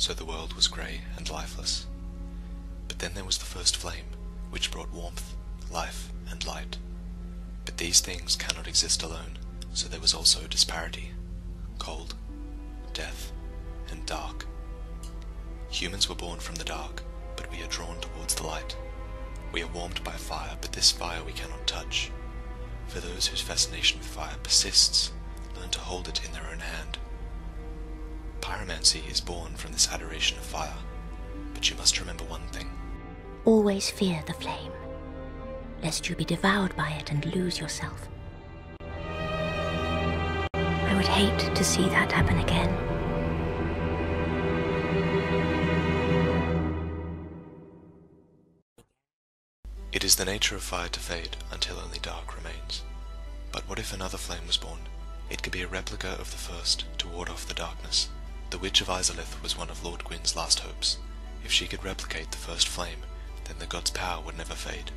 so the world was grey and lifeless. But then there was the first flame, which brought warmth, life, and light. But these things cannot exist alone, so there was also disparity, cold, death, and dark. Humans were born from the dark, but we are drawn towards the light. We are warmed by fire, but this fire we cannot touch. For those whose fascination with fire persists, learn to hold it in their own hand. Pyromancy is born from this adoration of fire, but you must remember one thing. Always fear the flame, lest you be devoured by it and lose yourself. I would hate to see that happen again. It is the nature of fire to fade until only dark remains. But what if another flame was born? It could be a replica of the first to ward off the darkness. The Witch of Izalith was one of Lord Gwyn's last hopes. If she could replicate the first flame, then the god's power would never fade.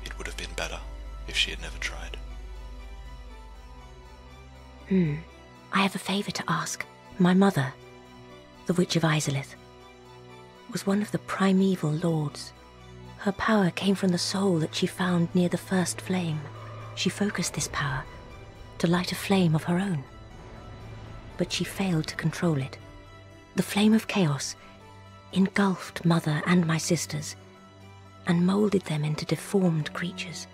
It would have been better if she had never tried. I have a favour to ask. My mother, the Witch of Izalith, was one of the primeval lords. Her power came from the soul that she found near the first flame. She focused this power to light a flame of her own. But she failed to control it. The flame of chaos engulfed Mother and my sisters and moulded them into deformed creatures.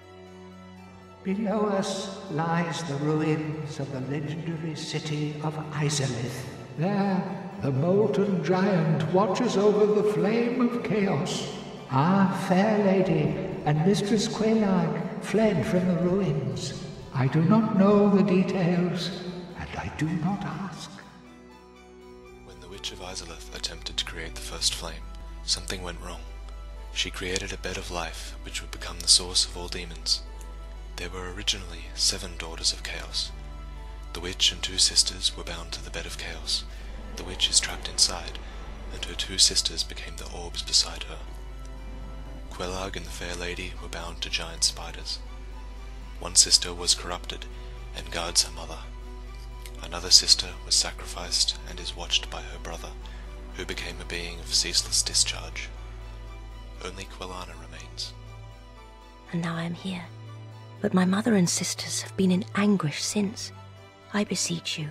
Below us lies the ruins of the legendary city of Izalith. There, the molten giant watches over the flame of chaos. Our fair lady and Mistress Quelag fled from the ruins. I do not know the details, and I do not ask. When the Witch of Izalith attempted to create the first flame, something went wrong. She created a bed of life which would become the source of all demons. There were originally 7 daughters of chaos. The witch and 2 sisters were bound to the bed of chaos. The witch is trapped inside, and her 2 sisters became the orbs beside her. Quelag and the fair lady were bound to giant spiders. One sister was corrupted and guards her mother. Another sister was sacrificed and is watched by her brother, who became a being of ceaseless discharge. Only Quelana remains. And now I am here. But my mother and sisters have been in anguish since. I beseech you,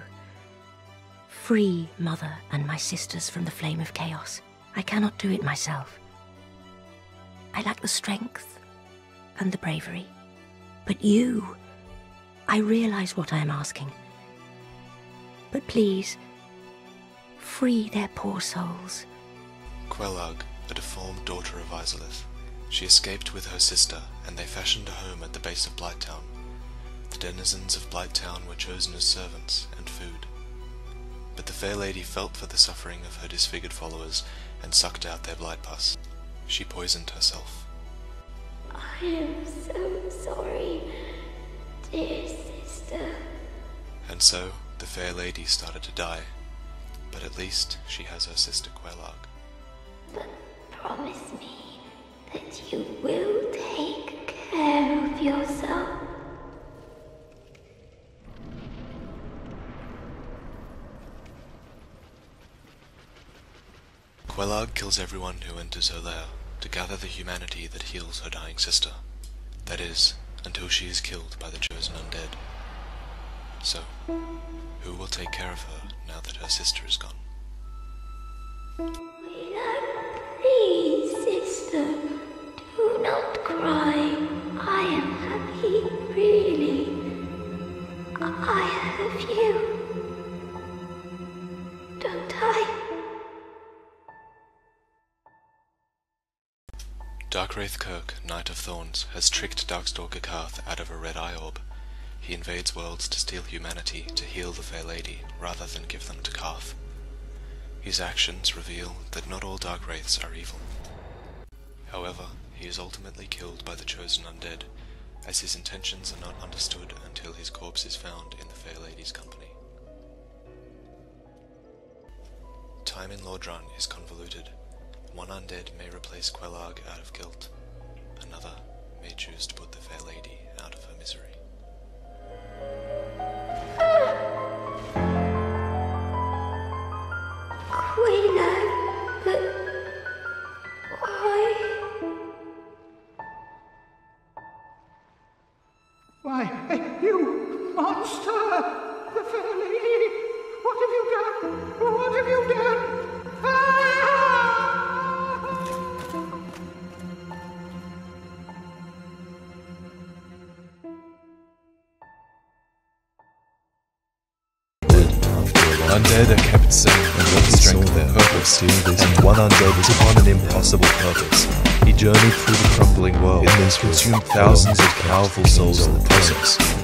free Mother and my sisters from the flame of chaos. I cannot do it myself. I lack the strength and the bravery. But you, I realize what I am asking. But please, free their poor souls. Quelag, a deformed daughter of Izalith. She escaped with her sister, and they fashioned a home at the base of Blighttown. The denizens of Blighttown were chosen as servants and food. But the fair lady felt for the suffering of her disfigured followers and sucked out their blight pus. She poisoned herself. I am so sorry, dear sister. And so, the fair lady started to die. But at least she has her sister Quelag. But promise me that you will take care of yourself. Quelag kills everyone who enters her lair, to gather the humanity that heals her dying sister. That is, until she is killed by the chosen undead. So, who will take care of her now that her sister is gone? Please, sister, do not cry. I am happy, really. I have you. Don't I? Darkwraith Kirk, Knight of Thorns, has tricked Darkstalker Karth out of a red eye orb. He invades worlds to steal humanity to heal the Fair Lady, rather than give them to Karth. His actions reveal that not all Darkwraiths are evil. However, he is ultimately killed by the chosen undead, as his intentions are not understood until his corpse is found in the Fair Lady's company. Time in Lordran is convoluted. One undead may replace Quelag out of guilt. Another may choose to put the Fair Lady out of her misery. know, but why? Why, you monster! The fair lady! What have you done? What have you done? Undead are kept safe and with strength and purpose, and one undead was upon an impossible purpose. He journeyed through the crumbling world, consumed thousands of powerful souls in the process.